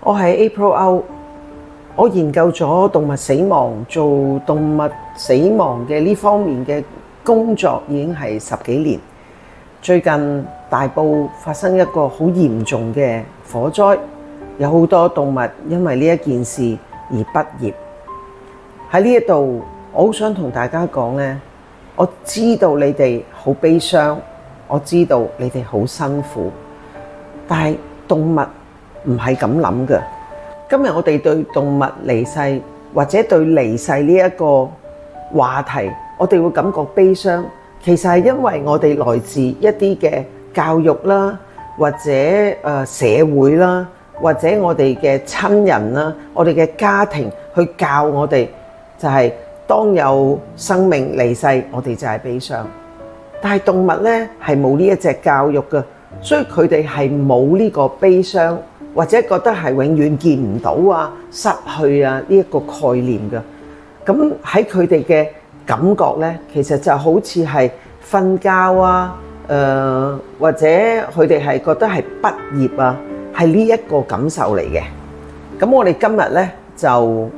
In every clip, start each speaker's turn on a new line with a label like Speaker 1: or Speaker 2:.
Speaker 1: 我係 April Au，我研究咗動物死亡，做動物死亡嘅呢方面嘅工作已經係10幾年。最近大埔發生一個好嚴重嘅火災，有好多動物因為呢一件事而畢業。喺呢一度，我好想同大家講呢，我知道你哋好悲傷，我知道你哋好辛苦，但係動物唔係咁諗嘅。今日我哋對動物離世或者對離世呢一個話題，我哋會感覺悲傷。其實係因為我哋來自一啲嘅教育啦，或者社會啦，或者我哋嘅親人啦，我哋嘅家庭去教我哋，就係當有生命離世，我哋就係悲傷。但係動物呢係冇呢一隻教育嘅，所以佢哋係冇呢個悲傷，或者覺得係永遠見唔到啊、失去啊呢一個概念嘅。咁喺佢哋嘅感覺呢，其實就好似係瞓覺啊，或者佢哋係覺得係畢業啊，係呢一個感受嚟嘅。咁我哋今日呢就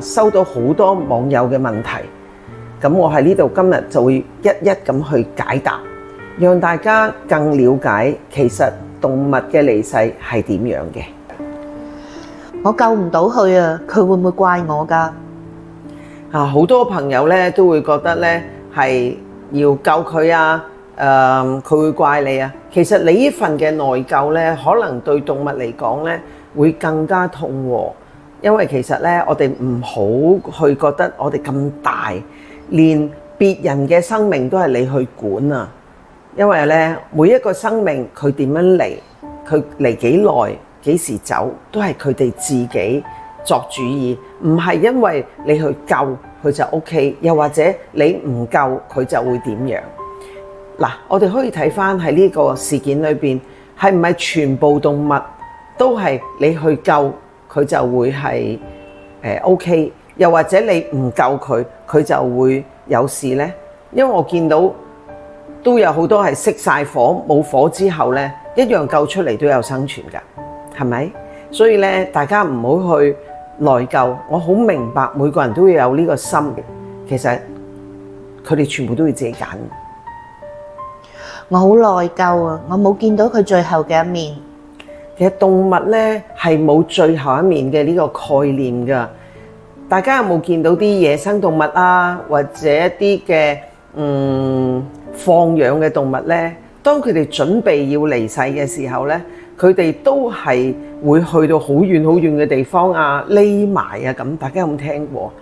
Speaker 1: 收到好多網友嘅問題，咁我喺呢度今日就會一一咁去解答，讓大家更了解其實動物嘅離世係點樣嘅。
Speaker 2: 我救唔到佢啊，佢會唔會怪我㗎？
Speaker 1: 好多朋友咧都會覺得咧係要救佢啊，佢會怪你啊。其實你呢份嘅內疚咧，可能對動物嚟講咧會更加痛喎，因為其實咧我哋唔好去覺得我哋咁大，連別人嘅生命都係你去管啊。因為咧每一個生命佢點樣嚟，佢嚟幾耐，幾時走，都係佢哋自己作主意，唔係因為你去救佢就 OK， 又或者你唔救佢就會點樣。嗱，我哋可以睇返喺呢個事件裏邊，係唔係全部動物都係你去救佢就會係OK， 又或者你唔救佢，佢就會有事呢？因為我見到都有好多係熄晒火，冇火之後呢，一樣救出嚟都有生存㗎，係咪？所以咧，大家唔好去內疚。我好明白每個人都要有呢個心嘅，其實佢哋全部都要自己揀。
Speaker 2: 我好內疚啊！我冇見到佢最後嘅一面。
Speaker 1: 其實動物咧係冇最後一面嘅呢個概念㗎。大家有冇見到啲野生動物啊，或者一啲嘅放養嘅動物咧？當佢哋準備要離世嘅時候咧，佢哋都係會去到好遠好遠嘅地方啊，匿埋啊咁。大家有冇聽過？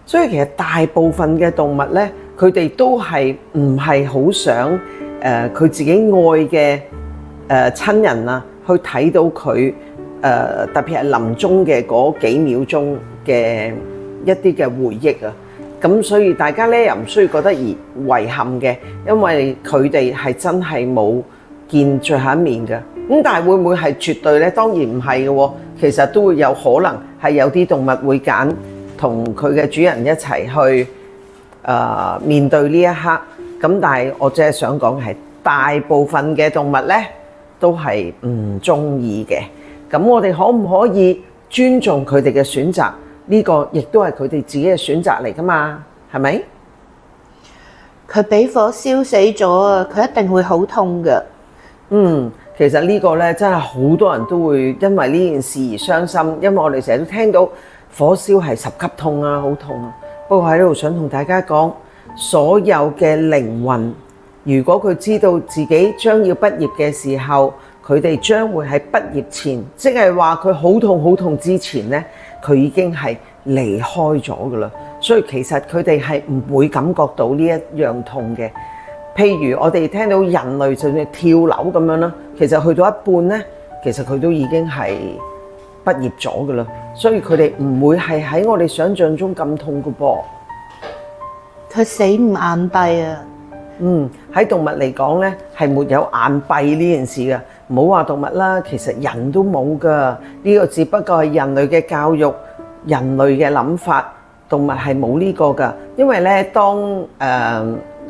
Speaker 1: 所以其實大部分嘅動物咧，佢哋都係唔係好想佢自己愛嘅親人啊，去睇到佢特別係臨終嘅嗰幾秒鐘嘅一啲嘅回憶啊。咁所以大家咧又唔需要覺得而遺憾嘅，因為佢哋係真係冇見最後一面嘅。咁但係會唔會係絕對咧？當然唔係嘅喎，其實都會有可能係有啲動物會揀同佢嘅主人一齊去面對呢一刻。咁但係我只係想講係大部分嘅動物咧都係唔中意嘅。咁我哋可唔可以尊重佢哋嘅選擇？呢個亦都係佢哋自己嘅選擇嚟㗎嘛，係咪？
Speaker 2: 佢俾火燒死咗啊！佢一定會好痛㗎。
Speaker 1: 其實呢個咧真係好多人都會因為呢件事而傷心，因為我哋成日都聽到火燒係10級痛啊，好痛啊。不過喺呢度想同大家講，所有嘅靈魂，如果佢知道自己將要畢業嘅時候，佢哋將會喺畢業前，即係話佢好痛好痛之前呢，佢已經係離開咗㗎啦。所以其實佢哋係唔會感覺到呢一樣痛嘅。譬如我哋聽到人類就算跳樓咁樣啦，其實去到一半呢，其實佢都已經係畢業咗㗎啦。所以佢哋唔會係喺我哋想象中咁痛㗎噃。
Speaker 2: 佢死唔眼閉啊！
Speaker 1: 喺動物嚟講呢，係沒有眼閉呢件事嘅。唔好話動物啦，其實人都冇㗎。呢個只不過係人類嘅教育、人類嘅諗法，動物係冇呢個㗎。因為呢，當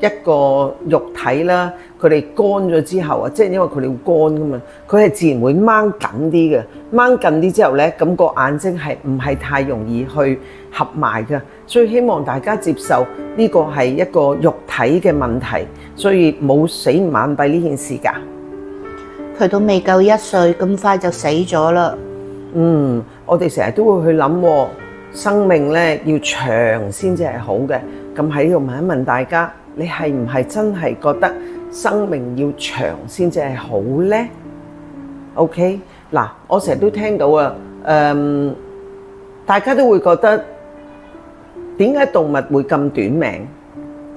Speaker 1: 一個肉體啦，佢哋乾咗之後啊，即係因為佢哋會乾噶嘛，佢係自然會掹緊啲嘅，掹緊啲之後咧，咁個眼睛係唔係太容易去合埋嘅，所以希望大家接受呢個係一個肉體嘅問題，所以冇死唔眼閉呢件事㗎。
Speaker 2: 佢都未夠1歲，咁快就死咗啦。
Speaker 1: 我哋成日都會去諗，生命咧要長先至係好嘅。咁喺呢度問一問大家，你係唔係真係覺得生命要長先至係好呢？ OK， 嗱，我成日都聽到啊，大家都會覺得點解動物會咁短命？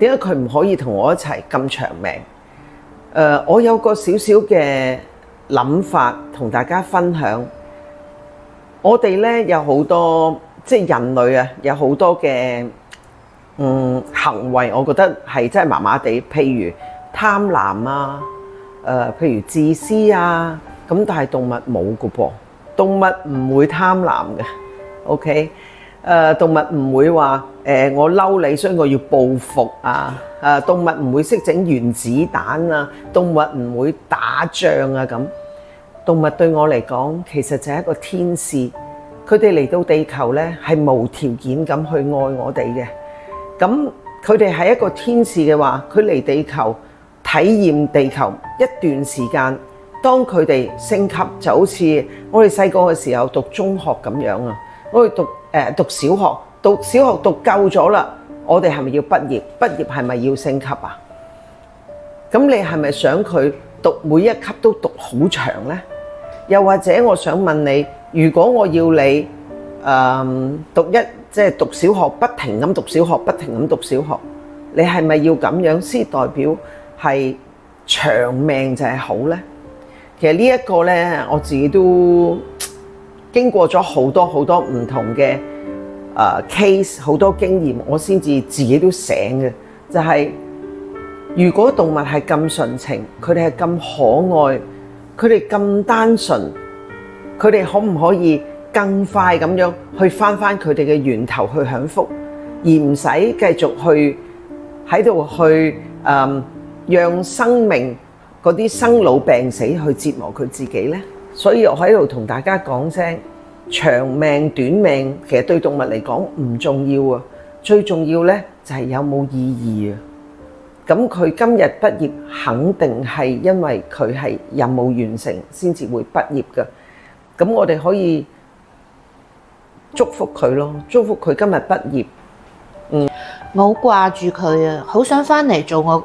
Speaker 1: 點解佢唔可以同我一齊咁長命？我有個少少嘅諗法同大家分享。我哋咧有好多即係人類啊，有好多嘅行為，我覺得係真係麻麻地。譬如貪婪啊，譬如自私啊，咁但係動物冇㗎噃，動物唔會貪婪嘅。OK，動物唔會話我嬲你，所以我要報復啊。動物唔會識整原子彈啊，動物唔會打仗啊咁。動物對我嚟講，其實就係一個天使，佢哋嚟到地球咧係無條件咁去愛我哋嘅。咁佢哋係一個天使嘅話，佢嚟地球體驗地球一段時間，當佢哋升級就好似我哋細個嘅時候讀中學咁樣啊，我哋讀小學，讀夠咗啦，我哋係咪要畢業？畢業係咪要升級啊？咁你係咪想佢讀每一級都讀好長呢？又或者我想問你，如果我要你即係讀小學，不停咁讀小學，不停咁讀小學，你係咪要咁樣先代表係長命就係好呢？其實呢一個呢，我自己都經過咗好多唔同嘅case， 好多經驗，我先至自己都醒嘅，就係如果動物係咁純情，佢哋係咁可愛，佢哋咁單純，佢哋可唔可以更快咁樣去返佢哋嘅源頭去享福，而唔使繼續去喺度去讓生命嗰啲生老病死去折磨佢自己呢？所以我喺度同大家講聲，長命短命其實對動物嚟講唔重要啊，最重要呢就係有冇意義啊。咁佢今日畢業肯定係因為佢係任務完成先至會畢業㗎。咁我哋可以祝福佢咯，祝福佢今日畢業。
Speaker 2: 我好掛住佢啊，好想返嚟做我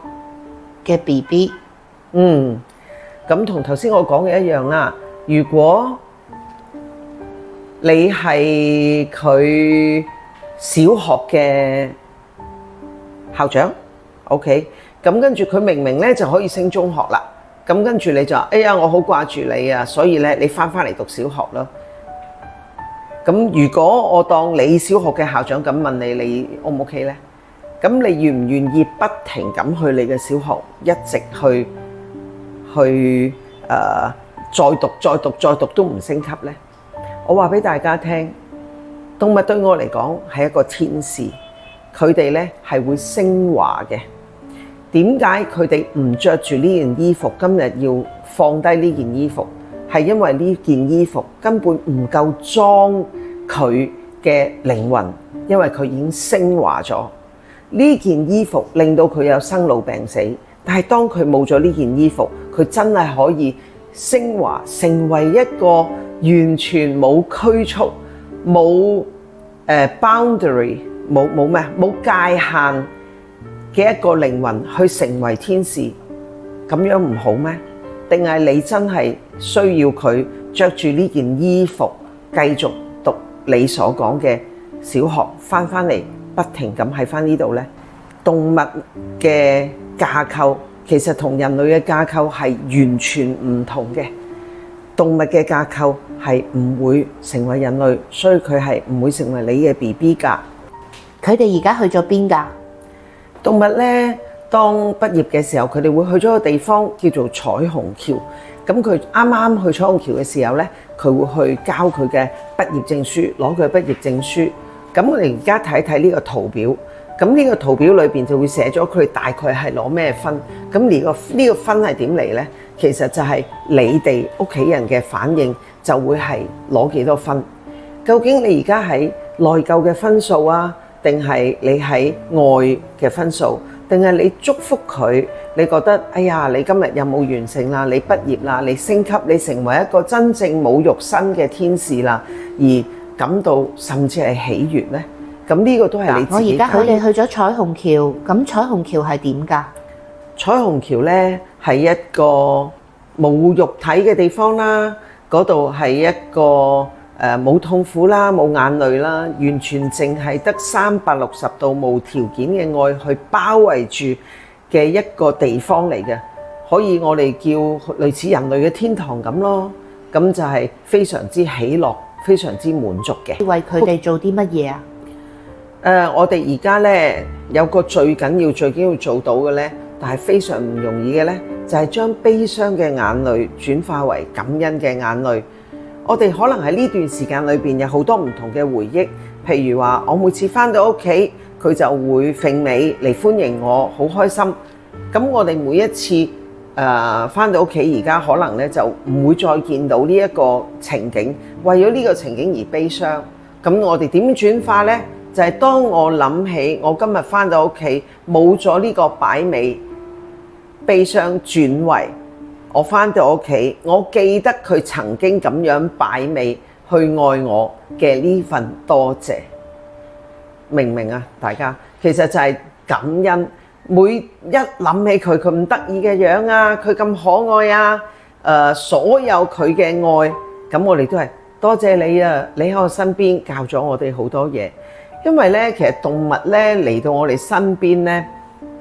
Speaker 2: 嘅 BB。
Speaker 1: 咁同頭先我講嘅一樣啦。如果你係佢小學嘅校長，OK，咁跟住佢明明咧就可以升中學啦，咁跟住你就話：哎呀，我好掛住你啊，所以咧你返嚟讀小學咯。咁如果我當你小學嘅校長咁問你，你 O 唔 OK 咧？咁你願唔願意不停咁去你嘅小學，一直去再讀都唔升級呢？我話俾大家聽，動物對我嚟講係一個天使，佢哋呢係會升華嘅。點解佢哋唔着住呢件衣服？今日要放低呢件衣服，係因為呢件衣服根本唔夠裝佢嘅靈魂，因為佢已經升華咗。呢件衣服令到佢有生老病死，但係當佢冇咗呢件衣服，佢真係可以升華，成為一個完全冇拘束、冇boundary、冇界限嘅一個靈魂，去成為天使，咁樣唔好咩？定係你真係需要佢着住呢件衣服，繼續讀你所講嘅小學，返嚟不停咁喺返呢度呢？動物嘅架構其實同人類嘅架構係完全唔同嘅。動物嘅架構係唔會成為人類，所以佢係唔會成為你嘅 BB 㗎。
Speaker 2: 佢哋而家去咗邊㗎？
Speaker 1: 動物呢，當畢業嘅時候，佢哋會去咗個地方叫做彩虹橋。咁佢啱啱去彩虹橋嘅時候呢，佢會去交佢嘅畢業證書，攞佢嘅畢業證書。咁我哋而家睇睇呢個圖表，咁呢個圖表裏邊就會寫咗佢大概係攞咩分。咁呢個分係點嚟呢？其實就係你哋屋企人嘅反應就會係攞幾多分。究竟你而家喺內疚嘅分數啊，定係你喺愛嘅分數，定係你祝福佢？你覺得哎呀，你今日任務完成啦，你畢業啦，你升級，你成為一個真正冇肉身嘅天使啦，而感到甚至係喜悅呢？咁呢個都係你自己。
Speaker 2: 我而家佢哋去咗彩虹橋，咁彩虹橋係點㗎？
Speaker 1: 彩虹橋呢係一個冇肉體嘅地方啦，嗰度係一個冇痛苦啦，冇眼淚啦，完全淨係得360度無條件嘅愛去包圍住嘅一個地方嚟嘅，可以我哋叫類似人類嘅天堂咁咯。咁就係非常之喜樂，非常之滿足嘅。
Speaker 2: 為佢哋做啲乜嘢啊？
Speaker 1: 我哋而家呢有個最緊要做到嘅呢，但係非常唔容易嘅呢，就係將悲傷嘅眼淚轉化為感恩嘅眼淚。我哋可能喺呢段時間裏邊有好多唔同嘅回憶，譬如話我每次返到屋企，佢就會揈尾嚟歡迎我，好開心。咁我哋每一次返到屋企，而家可能呢就唔會再見到呢一個情景，為咗呢個情景而悲傷。咁我哋點轉化呢？就係當我諗起我今日返到屋企冇咗呢個擺尾，悲傷轉為我返到屋企，我記得佢曾經咁樣擺尾去愛我嘅呢份多謝，明唔明啊？大家其實就係感恩，每一諗起佢咁得意嘅樣啊，佢咁可愛啊，所有佢嘅愛，咁我哋都係多謝你啊！你喺我身邊教咗我哋好多嘢。因為咧，其實動物咧嚟到我哋身邊咧，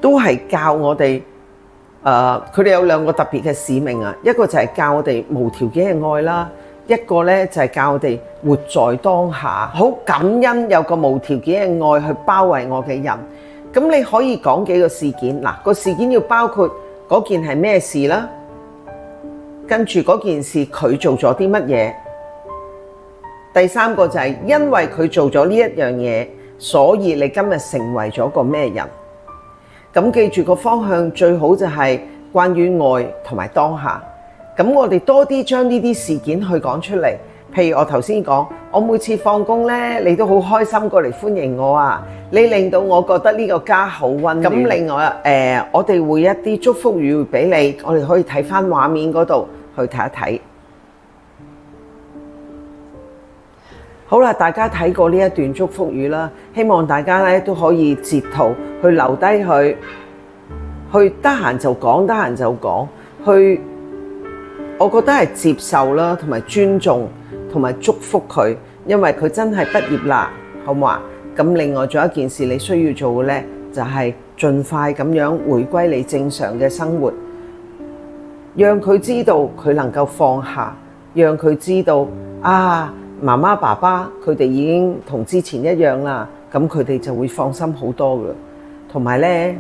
Speaker 1: 都係教我哋，佢哋有兩個特別嘅使命啊。一個就係教我哋無條件嘅愛啦，一個咧就係教我哋活在當下，好感恩有個無條件嘅愛去包圍我嘅人。咁你可以講幾個事件，嗱，個事件要包括嗰件係咩事啦，跟住嗰件事佢做咗啲乜嘢。第三個就係因為佢做咗呢一樣嘢，所以你今日成為咗個咩人？咁記住個方向最好就係關於愛同埋當下。咁我哋多啲將呢啲事件去講出嚟。譬如我頭先講，我每次放工呢，你都好開心過嚟歡迎我啊！你令到我覺得呢個家好溫暖。咁另外我哋會一啲祝福語會俾你，我哋可以睇返畫面嗰度去睇一睇。好啦，大家睇過呢一段祝福語啦，希望大家咧都可以截圖去留低佢，去得閒就講，得閒就講，去我覺得係接受啦，同埋尊重，同埋祝福佢，因為佢真係畢業啦，好唔好啊？咁另外仲有一件事你需要做嘅咧，就係盡快咁樣回歸你正常嘅生活，讓佢知道佢能夠放下，讓佢知道啊。媽媽爸爸佢哋已經同之前一樣啦，咁佢哋就會放心好多㗎。同埋呢，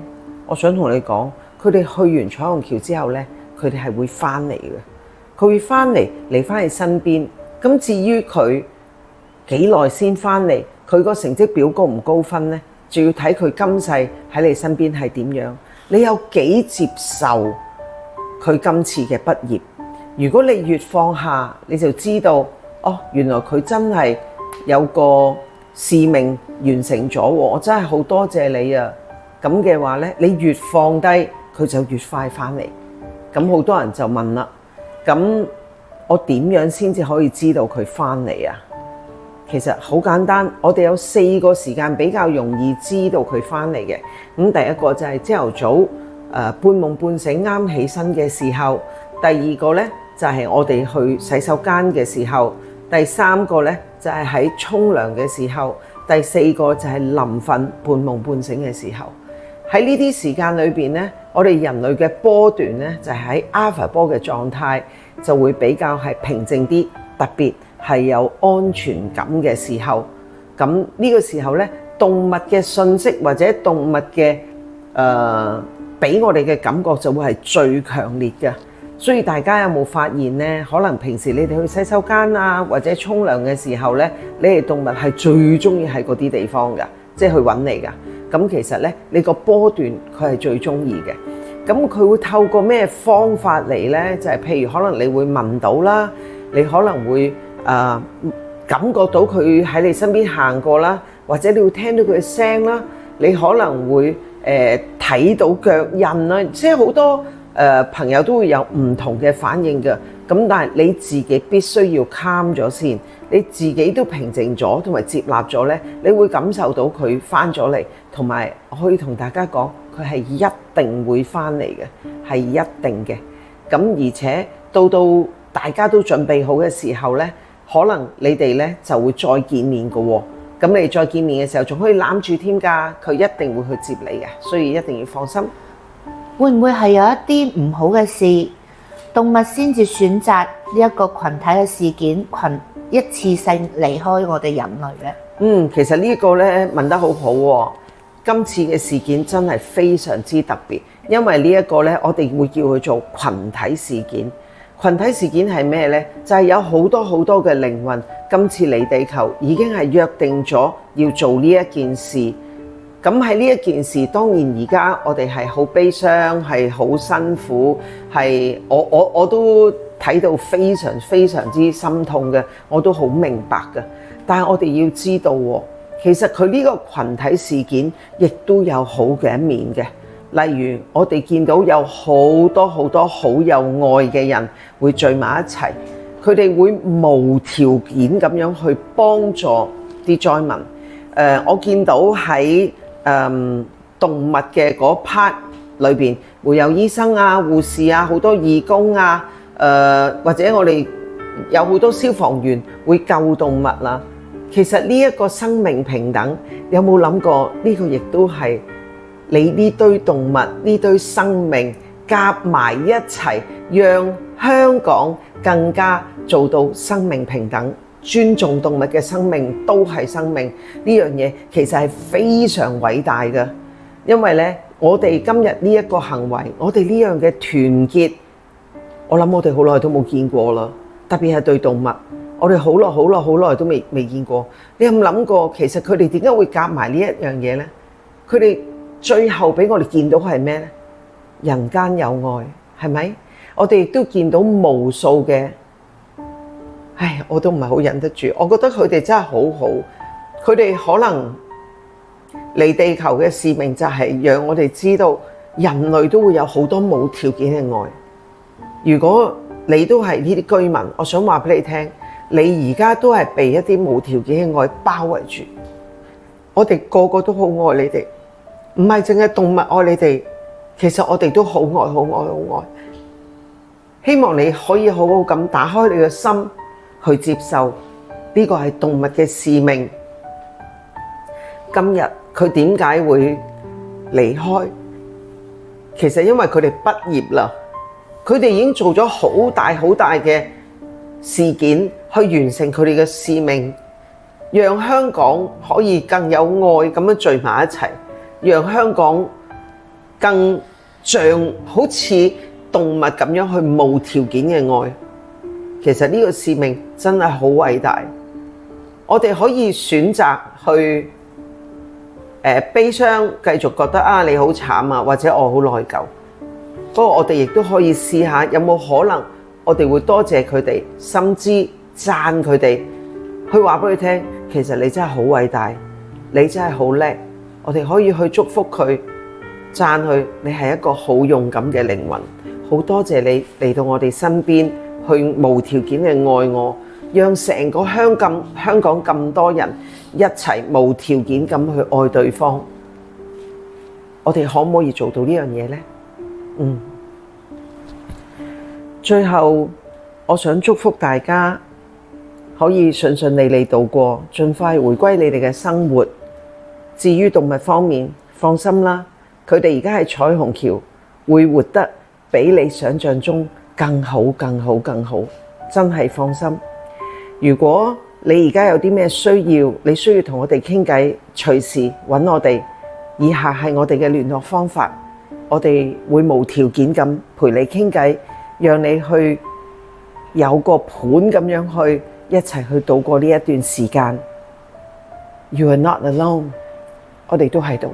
Speaker 1: 我想同你講，佢哋去完彩虹橋之後呢，佢哋係會返嚟嘅，佢會返嚟返你身邊。咁至於佢幾耐先返嚟，佢個成績表高唔高分呢？就要睇佢今世喺你身邊係點樣，你有幾接受佢今次嘅畢業。如果你越放下，你就知道。原來佢真係有個使命完成咗，我真係好多謝你啊！咁嘅話呢，你越放低，佢就越快返嚟。咁好多人就問啦，咁我點樣先至可以知道佢返嚟啊？其實好簡單，我哋有4個時間比較容易知道佢返嚟嘅。咁第一個就係朝頭早半夢半醒啱起身嘅時候，第二個呢，就係我哋去洗手間嘅時候。第三個呢，就係喺沖涼嘅時候，第四個就係臨瞓半夢半醒嘅時候。喺呢啲時間裏邊呢，我哋人類嘅波段呢，就係喺 alpha 波嘅狀態，就會比較係平靜啲，特別係有安全感嘅時候。咁呢個時候呢，動物嘅訊息或者動物嘅俾我哋嘅感覺就會係最強烈嘅。所以大家有冇發現呢？可能平時你哋去洗手間啊，或者沖涼嘅時候呢，你哋動物係最中意喺嗰啲地方㗎，即係去揾你㗎。咁其實咧你個波段佢係最中意嘅。咁佢會透過咩方法嚟咧？就係譬如可能你會聞到啦，你可能會感覺到佢喺你身邊行過啦，或者你會聽到佢嘅聲啦，你可能會睇到腳印啦，即係好多朋友都會有唔同嘅反應嘅。咁但係你自己必須要 calm 咗先，你自己都平靜咗同埋接納咗咧，你會感受到佢翻咗嚟，同埋我可以同大家講，佢係一定會翻嚟嘅，係一定嘅。咁而且到大家都準備好嘅時候咧，可能你哋咧就會再見面嘅喎。咁你哋再見面嘅時候，仲可以攬住添㗎，佢一定會去接你嘅，所以一定要放心。
Speaker 2: 會唔會係有一啲唔好嘅事，動物先至選擇呢一個群體嘅事件，一次性離開我哋人類咧？
Speaker 1: 其實呢個咧問得好好喎。今次嘅事件真係非常之特別，因為呢一個咧，我哋會叫佢做群體事件。群體事件係咩呢？就係有好多好多嘅靈魂，今次嚟地球已經係約定咗要做呢一件事。咁喺呢一件事，當然而家我哋係好悲傷，係好辛苦，係我都睇到非常非常之心痛嘅，我都好明白嘅。但係我哋要知道喎，其實佢呢個群體事件亦都有好嘅一面嘅。例如我哋見到有好多好多好有愛嘅人會聚埋一齊，佢哋會無條件咁樣去幫助啲災民。我見到喺動物嘅嗰 part 裏邊會有醫生啊、護士啊、好多義工啊，或者我哋有好多消防員會救動物啦。其實呢一個生命平等，有冇諗過呢個亦都係你呢堆動物、呢堆生命夾埋一齊，讓香港更加做到生命平等，尊重動物嘅生命都係生命。呢樣嘢其實係非常偉大嘅，因為呢，我哋今日呢一個行為，我哋呢樣嘅團結，我諗我哋好耐都冇見過啦。特別係對動物，我哋好耐都未見過。你有冇諗過，其實佢哋點解會夾埋呢一樣嘢呢？佢哋最後俾我哋見到係咩呢？人間有愛，係咪？我哋亦都見到無數嘅，我都唔係好忍得住。我覺得佢哋真係好好，佢哋可能嚟地球嘅使命就係讓我哋知道人類都會有好多無條件嘅愛。如果你都係呢啲居民，我想話俾你聽，你而家都係被一啲無條件嘅愛包圍住。我哋個個都好愛你哋。唔係淨係動物愛你哋，其實我哋都好愛好愛好愛。希望你可以好好咁打開你嘅心去接受呢個係動物嘅使命。今日佢點解會離開？其實因為佢哋畢業啦，佢哋已經做咗好大好大嘅事件去完成佢哋嘅使命，讓香港可以更有愛咁樣聚埋一齊。讓香港更像好似動物咁樣去無條件嘅愛。其實呢個使命真係好偉大。我哋可以選擇去悲傷，繼續覺得你好慘啊，或者我好內疚。不過我哋亦都可以試下，有冇可能我哋會多謝佢哋，甚至讚佢哋，去話俾佢聽，其實你真係好偉大，你真係好叻。我哋可以去祝福佢，讚佢，你係一個好勇敢嘅靈魂。好多謝你嚟到我哋身邊，去無條件嘅愛我，讓成個香港咁多人一齊無條件咁去愛對方。我哋可唔可以做到呢樣嘢呢？最後我想祝福大家可以順順利利度過，盡快回歸你哋嘅生活。至於動物方面，放心啦，佢哋而家喺彩虹橋會活得比你想象中更好，真係放心。如果你而家有啲咩需要，你需要同我哋傾偈，隨時揾我哋。以下係我哋嘅聯絡方法，我哋會無條件咁陪你傾偈，讓你去有個伴咁樣去一齊去度過呢一段時間。You are not alone。我哋都喺度。